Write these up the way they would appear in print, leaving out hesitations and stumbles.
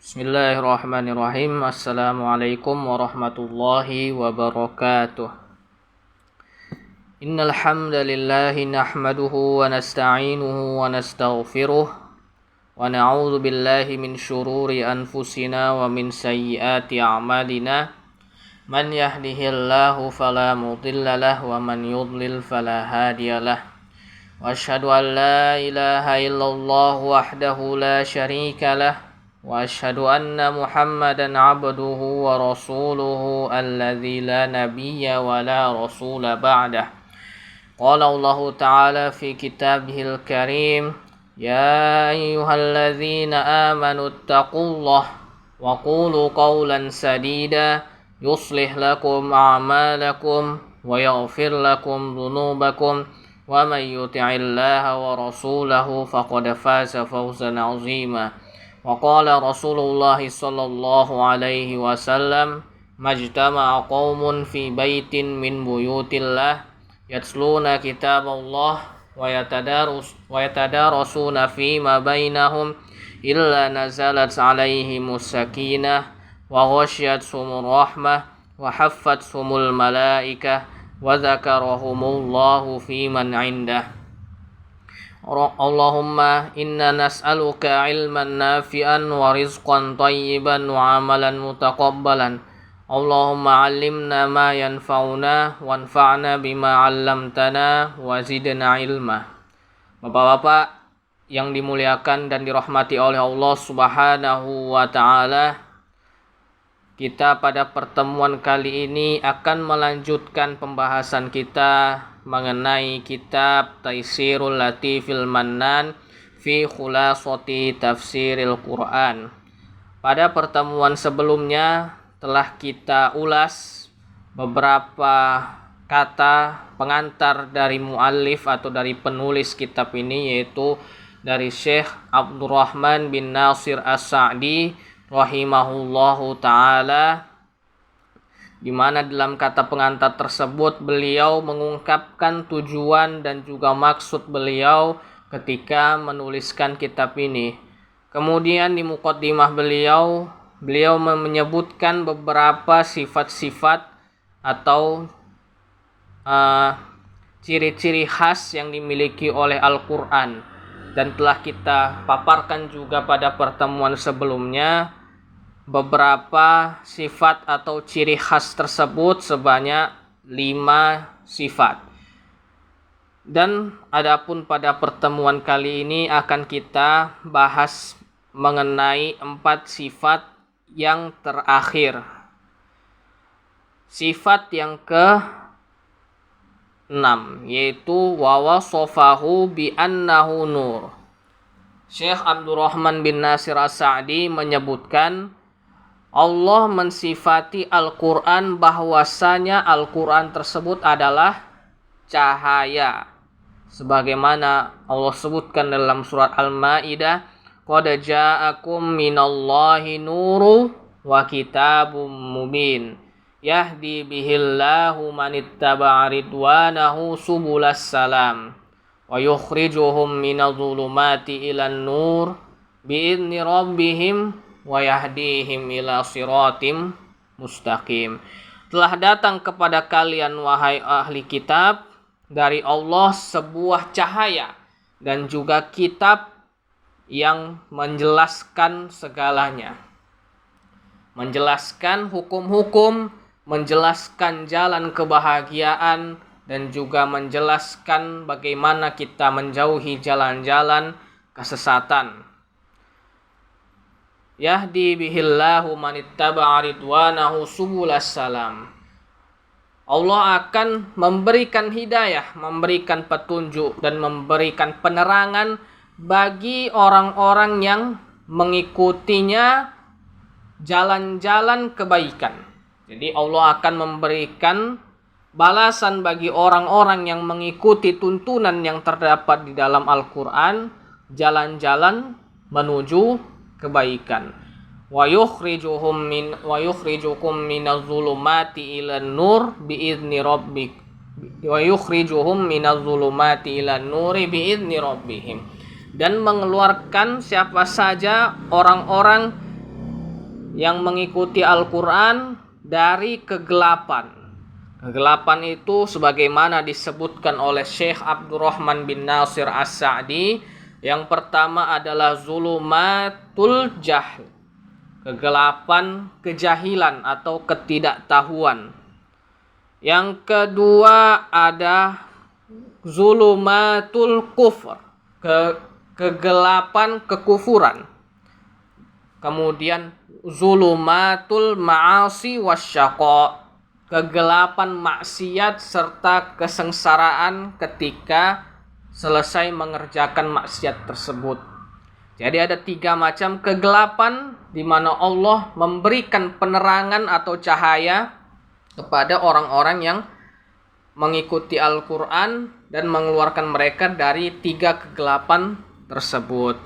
Bismillahirrahmanirrahim. Assalamualaikum warahmatullahi wabarakatuh. Innal hamdalillahi nahmaduhu wa nasta'inuhu wa nastaghfiruh wa na'udzu billahi min syururi anfusina wa min sayyiati a'malina. Man yahdihillahu fala mudilla lahu wa man yudlil fala hadiyalah. Wa asyhadu an la ilaha illallah wahdahu la syarika lah. Wa asyhadu anna Muhammadan abduhu wa rasuluhu alladzi la nabiyya wa la rasula ba'dah. Qala Allah ta'ala fi kitabihil karim, ya ayyuhalladzina amanu ittaqullah wa qulu qawlan sadida yuslih lakum a'malakum wa yaghfir lakum dhunubakum wa man yuti'illaha wa rasulahu faqad faza fawzan 'azima. Wa qala Rasulullah sallallahu alaihi wasallam, majtama'a qaumun fi baitin min buyutillah yatsluna kitaballah wa yatadarasuna fi ma bainahum illa nazalat 'alaihimus sakinah wa ghasyiyatuhumur rahmah wa haffathumul malaikah wa dzakarahumullahu fi man 'indah. Allahumma inna nas'aluka ilman nafi'an wa rizqan tayyiban wa amalan mutaqabbalan. Allahumma 'allimna ma yanfa'una wanfa'na bima 'allamtana wa zidna ilma. Bapak-bapak yang dimuliakan dan dirahmati oleh Allah Subhanahu wa taala, kita pada pertemuan kali ini akan melanjutkan pembahasan kita mengenai kitab Taisirul Latifil Mannan fi Khulasati Tafsiril Quran. Pada pertemuan sebelumnya telah kita ulas beberapa kata pengantar dari muallif atau dari penulis kitab ini, yaitu dari Syekh Abdurrahman bin Nasir As-Sa'di rahimahullahu ta'ala, di mana dalam kata pengantar tersebut beliau mengungkapkan tujuan dan juga maksud beliau ketika menuliskan kitab ini. Kemudian di muqaddimah beliau menyebutkan beberapa sifat-sifat atau ciri-ciri khas yang dimiliki oleh Al-Quran, dan telah kita paparkan juga pada pertemuan sebelumnya beberapa sifat atau ciri khas tersebut sebanyak 5 sifat. Dan adapun pada pertemuan kali ini akan kita bahas mengenai 4 sifat yang terakhir. Sifat yang ke-6 yaitu wa wasafahu bi annahu nur. Syekh Abdurrahman bin Nasir As-Sa'di menyebutkan Allah mensifati Al-Quran bahwasanya Al-Quran tersebut adalah cahaya, sebagaimana Allah sebutkan dalam surat Al-Maidah, qad ja'akum minallahi nuru wa kitabum mubin yahdi bihillahu manittaba'a ridwanahu subulas salam wa yukhrijuhum minadh-dhulumati ilan nur bi'idzni rabbihim wa yahdihim ila siratim mustaqim. Telah datang kepada kalian wahai ahli kitab dari Allah sebuah cahaya dan juga kitab yang menjelaskan segalanya, menjelaskan hukum-hukum, menjelaskan jalan kebahagiaan, dan juga menjelaskan bagaimana kita menjauhi jalan-jalan kesesatan. Yahdi bihillahu manittaba'a ridwanahu subulas salam. Allah akan memberikan hidayah, memberikan petunjuk dan memberikan penerangan bagi orang-orang yang mengikutinya jalan-jalan kebaikan. Jadi Allah akan memberikan balasan bagi orang-orang yang mengikuti tuntunan yang terdapat di dalam Al-Quran, jalan-jalan menuju kebaikan. Wa yukhrijukum minadh-dhulumati ilan nur bi'izni rabbik. Wa yukhrijuhum minadh-dhulumati ilan nuri bi'izni rabbihim. Dan mengeluarkan siapa saja orang-orang yang mengikuti Al-Quran dari kegelapan. Kegelapan itu sebagaimana disebutkan oleh Syekh Abdurrahman bin Nasir As-Sa'di. Yang pertama adalah zulumatul jahl, kegelapan kejahilan atau ketidaktahuan. Yang kedua ada zulumatul kufr, kegelapan kekufuran. Kemudian zulumatul ma'asi wasyaqa, kegelapan maksiat serta kesengsaraan ketika selesai mengerjakan maksiat tersebut. Jadi ada 3 macam kegelapan di mana Allah memberikan penerangan atau cahaya kepada orang-orang yang mengikuti Al-Quran dan mengeluarkan mereka dari 3 kegelapan tersebut.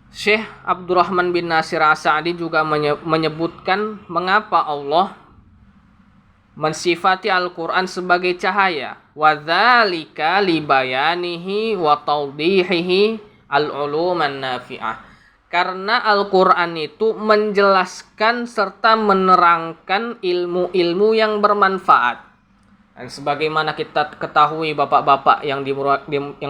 Syekh Abdurrahman bin Nasir As-Sa'di juga menyebutkan mengapa Allah mensifati Al-Quran sebagai cahaya. Wa dzalika libayanihi wa tawdihihi al-uluman nafi'ah. Karena Al-Quran itu menjelaskan serta menerangkan ilmu-ilmu yang bermanfaat. Dan sebagaimana kita ketahui bapak-bapak yang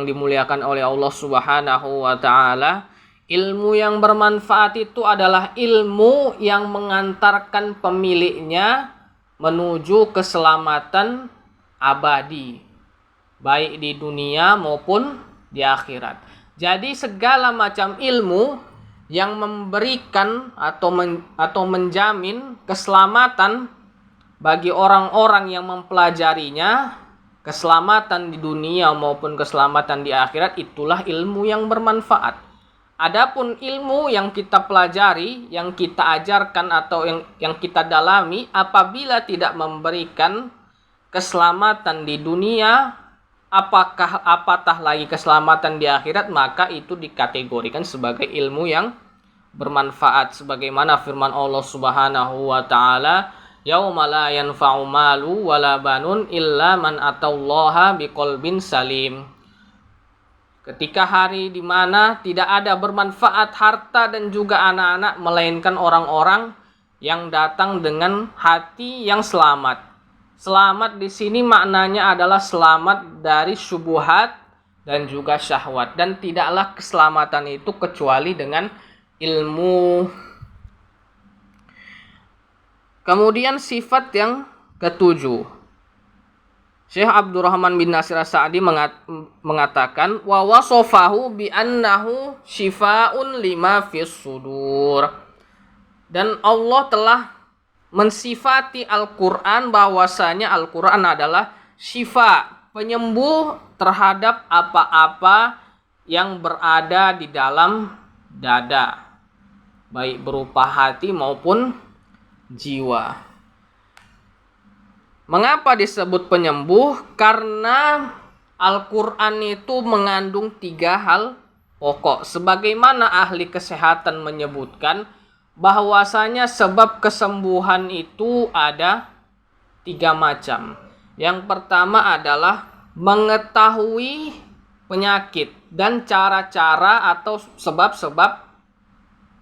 dimuliakan oleh Allah Subhanahu wa ta'ala, ilmu yang bermanfaat itu adalah ilmu yang mengantarkan pemiliknya menuju keselamatan abadi, baik di dunia maupun di akhirat. Jadi segala macam ilmu yang memberikan atau menjamin keselamatan bagi orang-orang yang mempelajarinya, keselamatan di dunia maupun keselamatan di akhirat, itulah ilmu yang bermanfaat. Adapun ilmu yang kita pelajari, yang kita ajarkan atau yang kita dalami, apabila tidak memberikan keselamatan di dunia, apatah lagi keselamatan di akhirat, maka itu dikategorikan sebagai ilmu yang bermanfaat. Sebagaimana firman Allah Subhanahu wa ta'ala, yauma la yanfa'u malu wala banun illa man atallaha biqalbin salim. Ketika hari di mana tidak ada bermanfaat harta dan juga anak-anak, melainkan orang-orang yang datang dengan hati yang selamat. Selamat di sini maknanya adalah selamat dari syubhat dan juga syahwat. Dan tidaklah keselamatan itu kecuali dengan ilmu. Kemudian sifat yang ketujuh, Syekh Abdurrahman bin Nasir As-Sa'di mengatakan wa wasofahu bi annahu shifaa'un lima fis sudur. Dan Allah telah mensifati Al-Qur'an bahwasanya Al-Qur'an adalah syifa, penyembuh terhadap apa-apa yang berada di dalam dada, baik berupa hati maupun jiwa. Mengapa disebut penyembuh? Karena Al-Quran itu mengandung 3 hal pokok. Sebagaimana ahli kesehatan menyebutkan bahwasanya sebab kesembuhan itu ada 3 macam. Yang pertama adalah mengetahui penyakit dan cara-cara atau sebab-sebab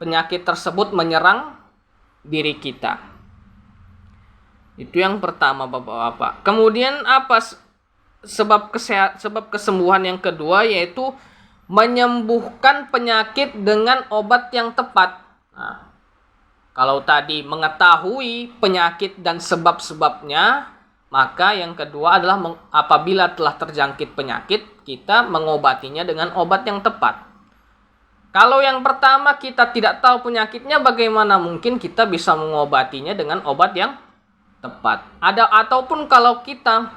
penyakit tersebut menyerang diri kita. Itu yang pertama bapak-bapak. Kemudian apa sebab kesembuhan yang kedua, yaitu menyembuhkan penyakit dengan obat yang tepat. Nah, kalau tadi mengetahui penyakit dan sebab-sebabnya, maka yang kedua adalah apabila telah terjangkit penyakit, kita mengobatinya dengan obat yang tepat. Kalau yang pertama kita tidak tahu penyakitnya, bagaimana mungkin kita bisa mengobatinya dengan obat yang tepat? Ataupun kalau kita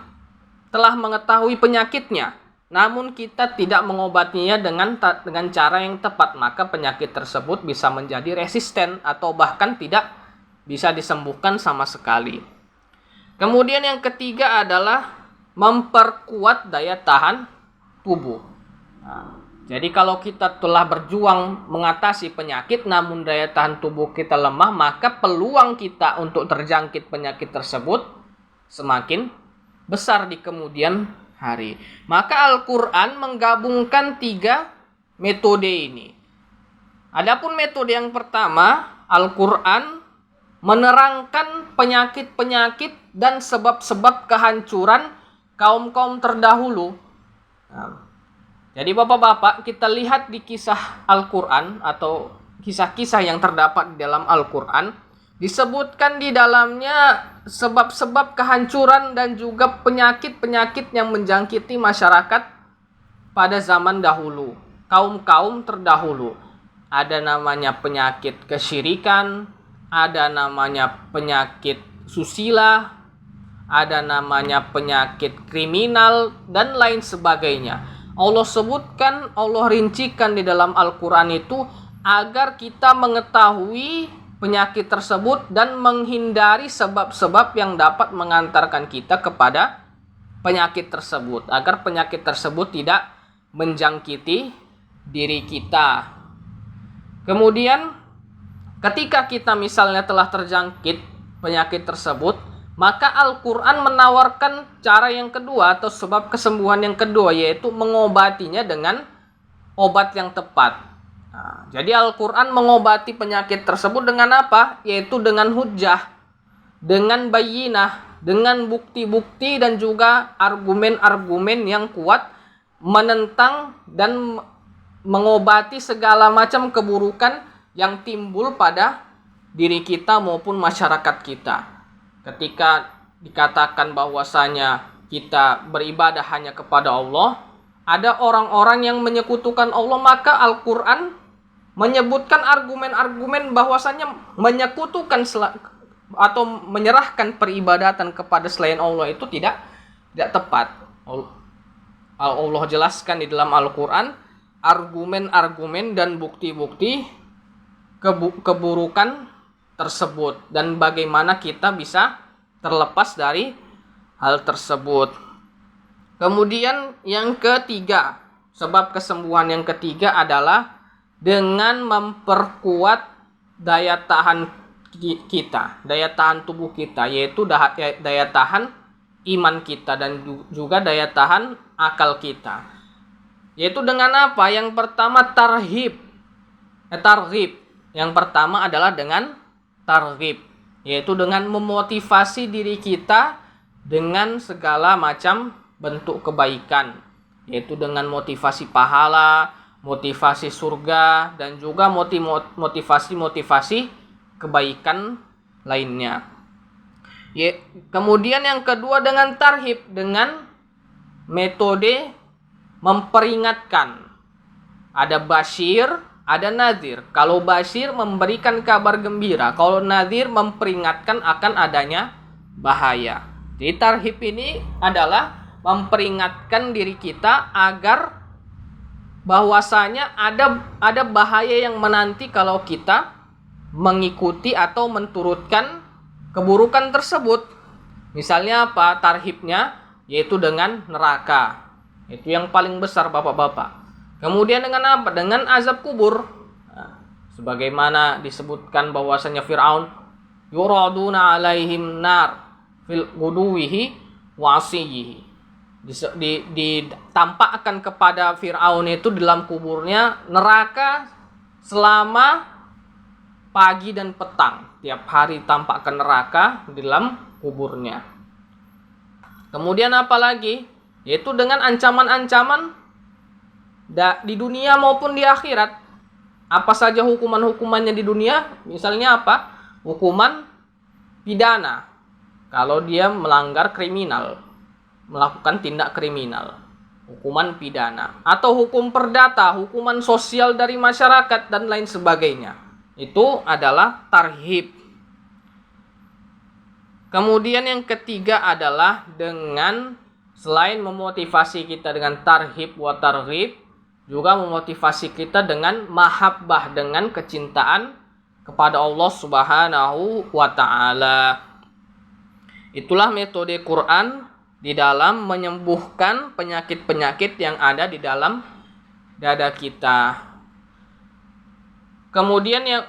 telah mengetahui penyakitnya, namun kita tidak mengobatinya dengan cara yang tepat, maka penyakit tersebut bisa menjadi resisten atau bahkan tidak bisa disembuhkan sama sekali. Kemudian yang ketiga adalah memperkuat daya tahan tubuh. Jadi kalau kita telah berjuang mengatasi penyakit namun daya tahan tubuh kita lemah, maka peluang kita untuk terjangkit penyakit tersebut semakin besar di kemudian hari. Maka Al-Quran menggabungkan 3 metode ini. Adapun metode yang pertama Al-Quran menerangkan penyakit-penyakit dan sebab-sebab kehancuran kaum-kaum terdahulu. Nah, jadi bapak-bapak, kita lihat di kisah Al-Quran atau kisah-kisah yang terdapat di dalam Al-Quran, disebutkan di dalamnya sebab-sebab kehancuran dan juga penyakit-penyakit yang menjangkiti masyarakat pada zaman dahulu, kaum-kaum terdahulu. Ada namanya penyakit kesyirikan, ada namanya penyakit susila, ada namanya penyakit kriminal, dan lain sebagainya. Allah sebutkan, Allah rincikan di dalam Al-Quran itu agar kita mengetahui penyakit tersebut dan menghindari sebab-sebab yang dapat mengantarkan kita kepada penyakit tersebut, agar penyakit tersebut tidak menjangkiti diri kita. Kemudian ketika kita misalnya telah terjangkit penyakit tersebut, maka Al-Quran menawarkan cara yang kedua atau sebab kesembuhan yang kedua, yaitu mengobatinya dengan obat yang tepat. Nah, jadi Al-Quran mengobati penyakit tersebut dengan apa? Yaitu dengan hujjah, dengan bayyinah, dengan bukti-bukti dan juga argumen-argumen yang kuat menentang dan mengobati segala macam keburukan yang timbul pada diri kita maupun masyarakat kita. Ketika dikatakan bahwasanya kita beribadah hanya kepada Allah, ada orang-orang yang menyekutukan Allah, maka Al-Quran menyebutkan argumen-argumen bahwasanya menyekutukan atau menyerahkan peribadatan kepada selain Allah itu tidak tepat. Allah jelaskan di dalam Al-Quran argumen-argumen dan bukti-bukti keburukan tersebut dan bagaimana kita bisa terlepas dari hal tersebut. Kemudian yang ketiga, sebab kesembuhan yang ketiga adalah dengan memperkuat daya tahan kita, daya tahan tubuh kita, yaitu daya tahan iman kita dan juga daya tahan akal kita. Yaitu dengan apa? Yang pertama targhib. Yang pertama adalah dengan targhib, yaitu dengan memotivasi diri kita dengan segala macam bentuk kebaikan, yaitu dengan motivasi pahala, motivasi surga, dan juga motivasi kebaikan lainnya. Kemudian yang kedua dengan tarhib, dengan metode memperingatkan. Ada basyir, ada nadhir. Kalau basyir memberikan kabar gembira, kalau nadhir memperingatkan akan adanya bahaya. Jadi tarhib ini adalah memperingatkan diri kita agar bahwasanya ada bahaya yang menanti kalau kita mengikuti atau menturutkan keburukan tersebut. Misalnya apa? Tarhibnya yaitu dengan neraka. Itu yang paling besar bapak-bapak. Kemudian dengan apa? Dengan azab kubur. Nah, sebagaimana disebutkan bahwasanya Fir'aun yuraduna alaihim nar fil guduwihi wa asyihi. Ditampakkan kepada Fir'aun itu di dalam kuburnya neraka selama pagi dan petang. Tiap hari tampakkan neraka di dalam kuburnya. Kemudian apa lagi? Yaitu dengan ancaman-ancaman di dunia maupun di akhirat. Apa saja hukuman-hukumannya di dunia? Misalnya apa? Hukuman pidana kalau dia melanggar kriminal, melakukan tindak kriminal, hukuman pidana, atau hukum perdata, hukuman sosial dari masyarakat dan lain sebagainya. Itu adalah tarhib. Kemudian yang ketiga adalah dengan selain memotivasi kita dengan tarhib wa targhib, juga memotivasi kita dengan mahabbah, dengan kecintaan kepada Allah Subhanahu wa taala. Itulah metode Quran di dalam menyembuhkan penyakit-penyakit yang ada di dalam dada kita. Kemudian yang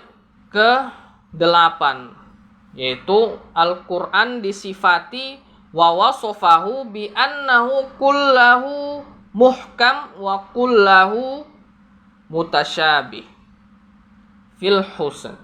ke-8, yaitu Al-Quran disifati wa wasofahu bi annahu kullahu muhkam wa kullahu mutasyabih fil husn.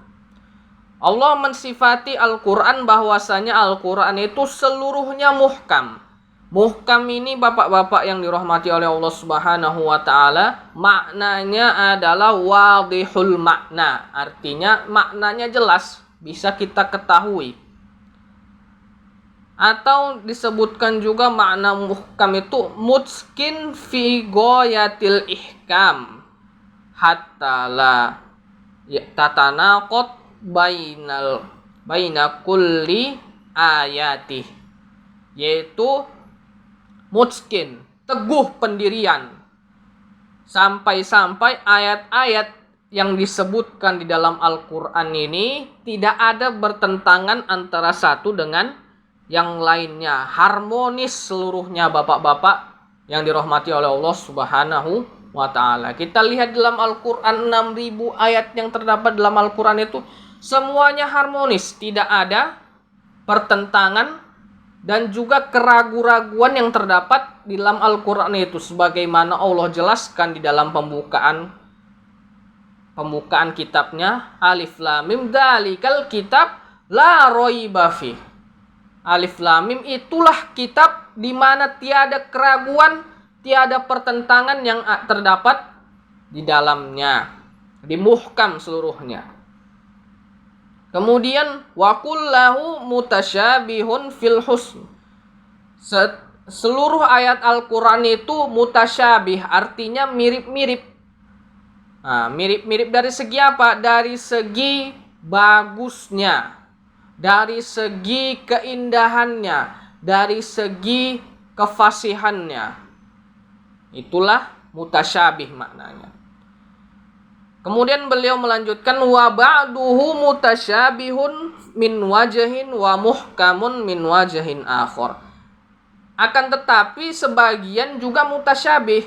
Allah mensifati Al-Quran bahwasanya Al-Quran itu seluruhnya muhkam. Muhkam ini bapak-bapak yang dirahmati oleh Allah Subhanahu wa taala, maknanya adalah wadihul makna. Artinya maknanya jelas, bisa kita ketahui. Atau disebutkan juga makna muhkam itu mutskin fi ghayatil ihkam hatta la tatanaqad baina kulli ayati, yaitu mutskin, teguh pendirian, sampai-sampai ayat-ayat yang disebutkan di dalam Al-Quran ini tidak ada bertentangan antara satu dengan yang lainnya, harmonis seluruhnya bapak-bapak yang dirahmati oleh Allah Subhanahu wa ta'ala. Kita lihat dalam Al-Quran 6.000 ayat yang terdapat dalam Al-Quran itu semuanya harmonis, tidak ada pertentangan dan juga keraguan-raguan yang terdapat di dalam Al-Quran itu, sebagaimana Allah jelaskan di dalam pembukaan kitabnya, Alif Lam Mim dzalikal kitab la raiba fi. Alif Lam Mim, itulah kitab di mana tiada keraguan, tiada pertentangan yang terdapat di dalamnya, dimuhkam seluruhnya. Kemudian wa kullahu mutasyabihun fil husn. Seluruh ayat Al-Quran itu mutasyabih, artinya mirip-mirip. Nah, mirip-mirip dari segi apa? Dari segi bagusnya, dari segi keindahannya, dari segi kefasihannya. Itulah mutasyabih maknanya. Kemudian beliau melanjutkan wa ba'duhu mutasyabihun min wajhin wa muhkamun min wajhin akhar. Akan tetapi sebagian juga mutasyabih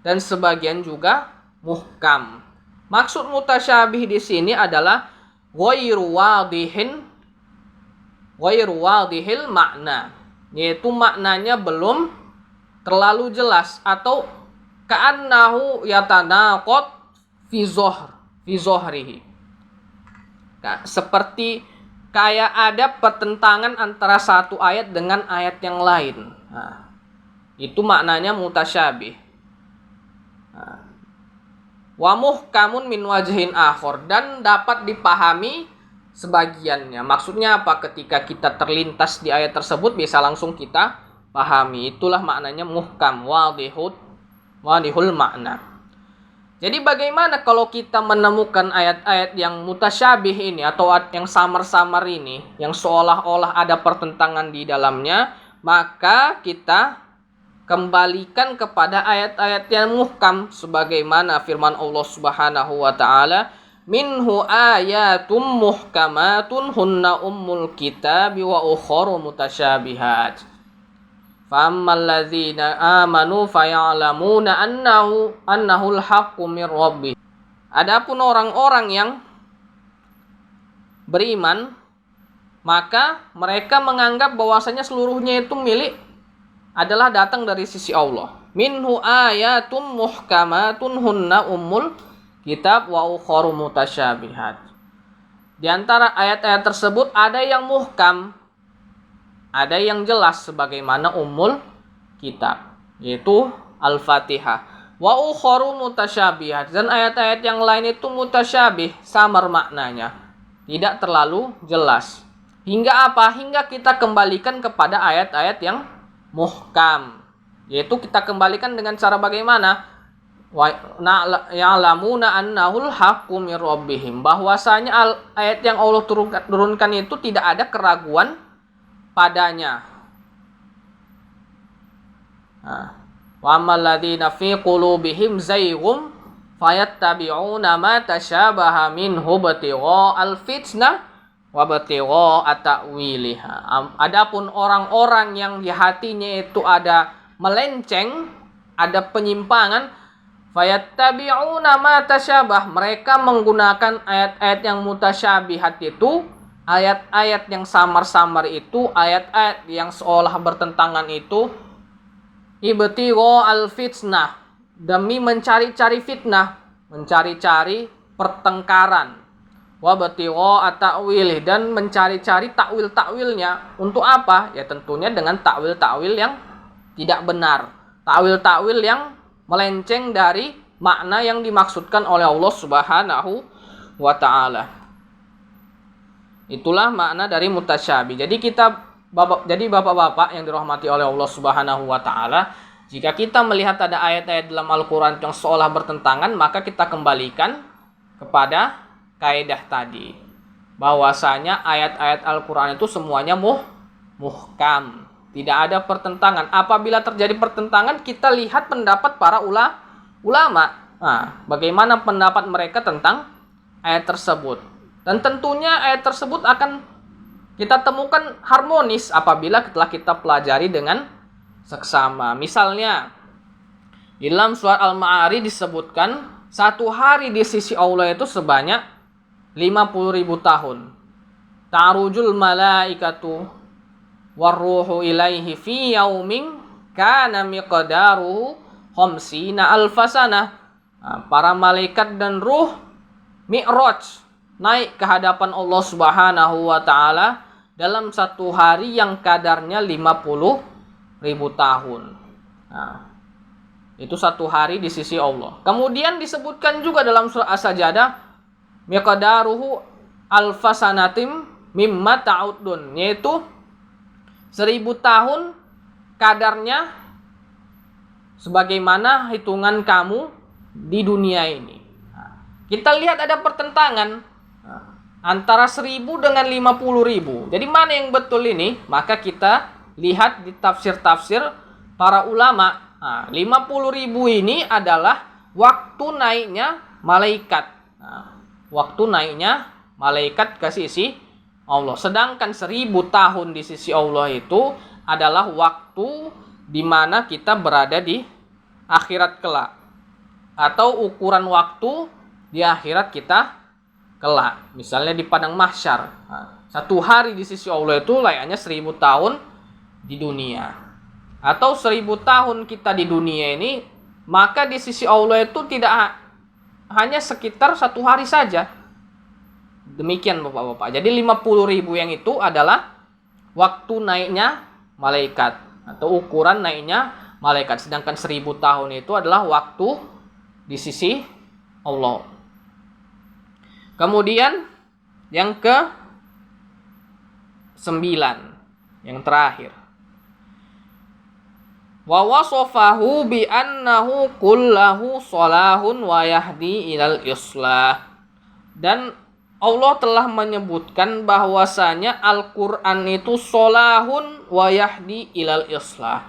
dan sebagian juga muhkam. Maksud mutasyabih di sini adalah ghairu wadihil makna, yaitu maknanya belum terlalu jelas, atau ka'annahu yatanaqad fi zohrihi. Nah, seperti kayak ada pertentangan antara satu ayat dengan ayat yang lain. Nah, itu maknanya mutasyabih. Nah, wa muhkamun min wajhin akhar, dan dapat dipahami sebagiannya. Maksudnya apa? Ketika kita terlintas di ayat tersebut bisa langsung kita pahami. Itulah maknanya muhkam, wadihul makna. Jadi bagaimana kalau kita menemukan ayat-ayat yang mutasyabih ini, atau yang samar-samar ini, yang seolah-olah ada pertentangan di dalamnya, maka kita kembalikan kepada ayat-ayat yang muhkam, sebagaimana firman Allah Subhanahu wa ta'ala, minhu ayatum muhkamatun hunna ummul kitabi wa ukharu mutasyabihat. Fammal ladzina amanu fayalamuna annahul haqqu mir rabbih. Adapun orang-orang yang beriman, maka mereka menganggap bahwasanya seluruhnya itu milik adalah datang dari sisi Allah. Minhu ayatum muhkamatun hunna ummul kitab wa ukharu mutasyabihat. Di antara ayat-ayat tersebut ada yang muhkam, ada yang jelas sebagaimana ummul kitab, yaitu Al-Fatihah. Wa ukharu mutasyabihat, dan ayat-ayat yang lain itu mutasyabih, samar maknanya, tidak terlalu jelas. Hingga apa? Hingga kita kembalikan kepada ayat-ayat yang muhkam, yaitu kita kembalikan dengan cara bagaimana? Ya'lamuna annahul haqqu mir rabbihim, bahwasanya ayat yang Allah turunkan itu tidak ada keraguan padanya. Wa ammal ladzina fi qulubihim zayghum fayattabi'una ma tasyabaha minhu ibtigha'al fitnah wa ibtigha'a ta'wiliha. Adapun orang-orang yang di hatinya itu ada melenceng, ada penyimpangan, fayattabi'una ma tasyabah, mereka menggunakan ayat-ayat yang mutasyabihat itu, ayat-ayat yang samar-samar itu, ayat-ayat yang seolah bertentangan itu, ibtighaa'al fitnah, demi mencari-cari fitnah, mencari-cari pertengkaran, wa batigha ta'wilih, dan mencari-cari takwil-takwilnya. Untuk apa? Ya tentunya dengan takwil-takwil yang tidak benar, takwil-takwil yang melenceng dari makna yang dimaksudkan oleh Allah Subhanahu wa taala. Itulah makna dari mutasyabih. Jadi bapak-bapak yang dirahmati oleh Allah Subhanahu wa taala, jika kita melihat ada ayat-ayat dalam Al-Qur'an yang seolah bertentangan, maka kita kembalikan kepada kaidah tadi, bahwasanya ayat-ayat Al-Qur'an itu semuanya muhkam, tidak ada pertentangan. Apabila terjadi pertentangan, kita lihat pendapat para ulama. Nah, bagaimana pendapat mereka tentang ayat tersebut. Dan tentunya ayat tersebut akan kita temukan harmonis apabila setelah kita pelajari dengan seksama. Misalnya, di dalam surat Al-Ma'arij disebutkan satu hari di sisi Allah itu sebanyak 50.000 tahun. Ta'rujul malaikatu warruhu ilaihi fi yaumin kana miqdaruhu khamsina alfasana. Para malaikat dan ruh mi'raj, naik ke hadapan Allah Subhanahu wa taala dalam satu hari yang kadarnya 50.000 tahun. Itu satu hari di sisi Allah. Kemudian disebutkan juga dalam surah As-Sajdah, miqdaruhu alfasanatim mimma ta'udun, yaitu 1000 tahun kadarnya sebagaimana hitungan kamu di dunia ini. Kita lihat ada pertentangan antara 1000 dengan 50.000. Jadi mana yang betul ini? Maka kita lihat di tafsir-tafsir para ulama. 50.000 ini adalah waktu naiknya malaikat. Waktu naiknya malaikat ke sisi Allah. Sedangkan 1000 tahun di sisi Allah itu adalah waktu di mana kita berada di akhirat kelak, atau ukuran waktu di akhirat kita kelak. Misalnya di padang mahsyar, satu hari di sisi Allah itu layaknya 1000 tahun di dunia. Atau 1000 tahun kita di dunia ini, maka di sisi Allah itu tidak hanya sekitar satu hari saja. Demikian bapak-bapak. Jadi 50.000 yang itu adalah waktu naiknya malaikat, atau ukuran naiknya malaikat. Sedangkan 1000 tahun itu adalah waktu di sisi Allah. Kemudian yang ke-9, yang terakhir, wa wasafahu bi annahu kullahu salahun wa yahdi ilal islah. Dan Allah telah menyebutkan bahwasanya Al-Qur'an itu solahun wa yahdi ilal islah.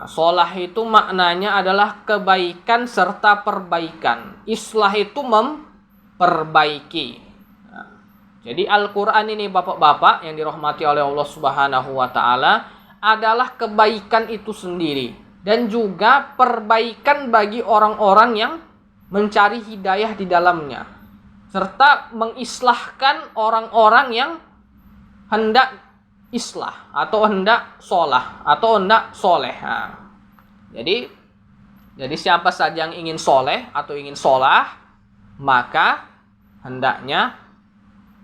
Solah itu maknanya adalah kebaikan serta perbaikan. Islah itu memperbaiki. Jadi Al-Qur'an ini bapak-bapak yang dirahmati oleh Allah Subhanahu wa taala adalah kebaikan itu sendiri, dan juga perbaikan bagi orang-orang yang mencari hidayah di dalamnya, serta mengislahkan orang-orang yang hendak islah atau hendak sholah atau hendak soleh. Jadi siapa saja yang ingin soleh atau ingin sholah, maka hendaknya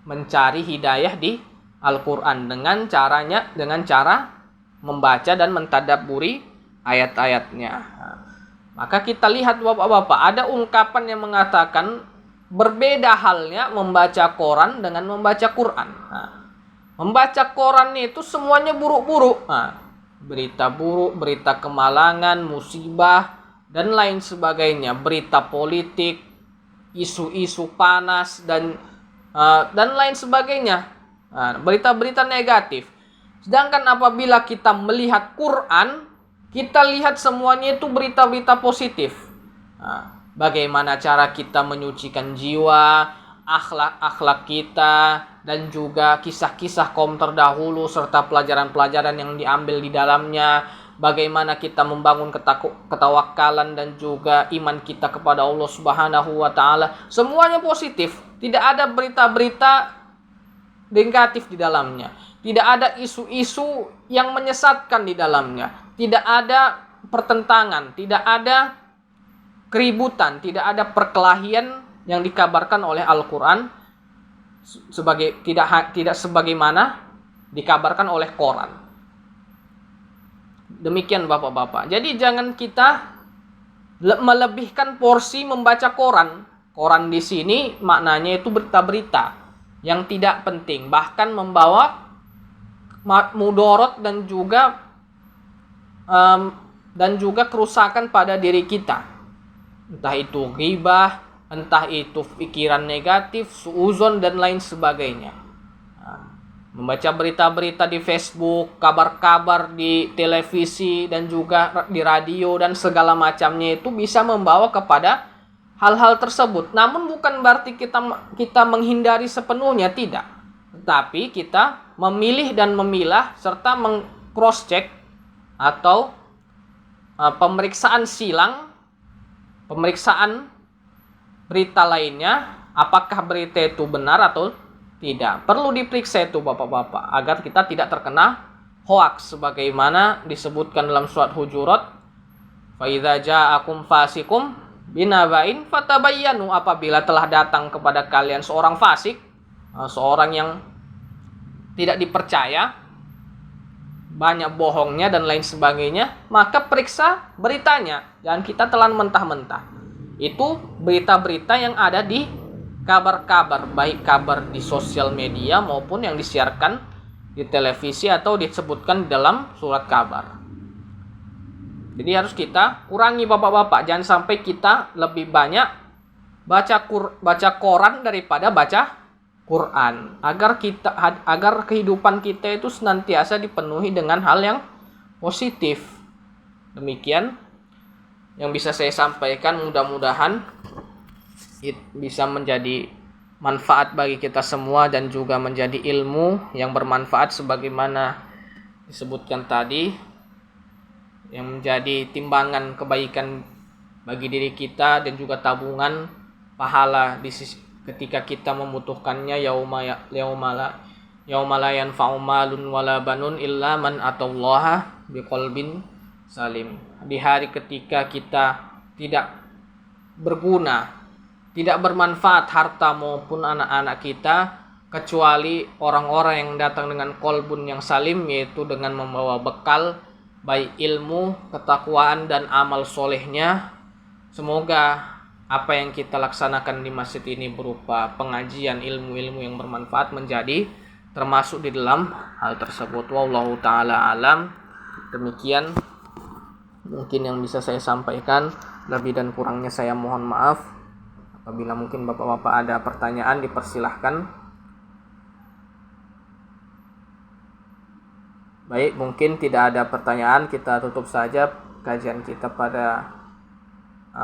mencari hidayah di Al-Quran dengan cara membaca dan mentadabburi ayat-ayatnya. Maka kita lihat bapak-bapak, ada ungkapan yang mengatakan berbeda halnya membaca Quran dengan membaca Quran. Membaca Quran itu semuanya buruk-buruk. Berita buruk, berita kemalangan, musibah, dan lain sebagainya. Berita politik, isu-isu panas, dan lain sebagainya. Berita-berita negatif. Sedangkan apabila kita melihat Quran, kita lihat semuanya itu berita-berita positif. Bagaimana cara kita menyucikan jiwa, akhlak-akhlak kita, dan juga kisah-kisah kaum terdahulu serta pelajaran-pelajaran yang diambil di dalamnya. Bagaimana kita membangun ketawakalan dan juga iman kita kepada Allah Subhanahu wa taala. Semuanya positif, tidak ada berita-berita negatif di dalamnya. Tidak ada isu-isu yang menyesatkan di dalamnya. Tidak ada pertentangan, tidak ada keributan, tidak ada perkelahian yang dikabarkan oleh Al-Quran tidak sebagaimana dikabarkan oleh koran. Demikian Bapak-bapak. Jadi jangan kita melebihkan porsi membaca koran. Koran di sini maknanya itu berita-berita yang tidak penting, bahkan membawa mudorot dan juga kerusakan pada diri kita. Entah itu ghibah, entah itu pikiran negatif, suuzon dan lain sebagainya. Membaca berita-berita di Facebook, kabar-kabar di televisi dan juga di radio dan segala macamnya itu bisa membawa kepada hal-hal tersebut. Namun bukan berarti kita menghindari sepenuhnya, tidak. Tetapi kita memilih dan memilah serta meng-cross check atau pemeriksaan silang, pemeriksaan berita lainnya, apakah berita itu benar atau tidak. Perlu diperiksa itu Bapak-bapak agar kita tidak terkena hoaks sebagaimana disebutkan dalam surat Hujurat, fa idza ja'akum fasikum binaba'in fatabayyanu, apabila telah datang kepada kalian seorang fasik, seorang yang tidak dipercaya, banyak bohongnya dan lain sebagainya, maka periksa beritanya. Jangan kita telan mentah-mentah. Itu berita-berita yang ada di kabar-kabar, baik kabar di sosial media maupun yang disiarkan di televisi atau disebutkan di dalam surat kabar. Jadi harus kita kurangi Bapak-bapak, jangan sampai kita lebih banyak baca koran daripada baca Quran, agar kehidupan kita itu senantiasa dipenuhi dengan hal yang positif. Demikian yang bisa saya sampaikan, mudah-mudahan bisa menjadi manfaat bagi kita semua dan juga menjadi ilmu yang bermanfaat sebagaimana disebutkan tadi, yang menjadi timbangan kebaikan bagi diri kita dan juga tabungan pahala ketika kita membutuhkannya, yauma la yanfa'u malun wala banun illa man atallaha biqalbin salim. Di hari ketika kita tidak berguna, tidak bermanfaat harta maupun anak-anak kita, kecuali orang-orang yang datang dengan kolbun yang salim, yaitu dengan membawa bekal baik ilmu, ketakwaan dan amal solehnya. Semoga apa yang kita laksanakan di masjid ini berupa pengajian ilmu-ilmu yang bermanfaat menjadi termasuk di dalam hal tersebut. Wallahu ta'ala alam. Demikian mungkin yang bisa saya sampaikan. Lebih dan kurangnya saya mohon maaf. Apabila mungkin Bapak-bapak ada pertanyaan, dipersilahkan. Baik, mungkin tidak ada pertanyaan, kita tutup saja kajian kita pada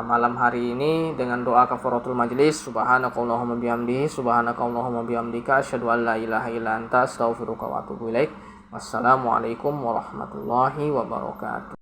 malam hari ini dengan doa kafaratul majlis. Subhanakallahumma bihamdihi, subhanakallahumma bihamdika, asyhadu an la ilaha illa anta, astaghfiruka wa atubu ilaik. Wassalamualaikum warahmatullahi wabarakatuh.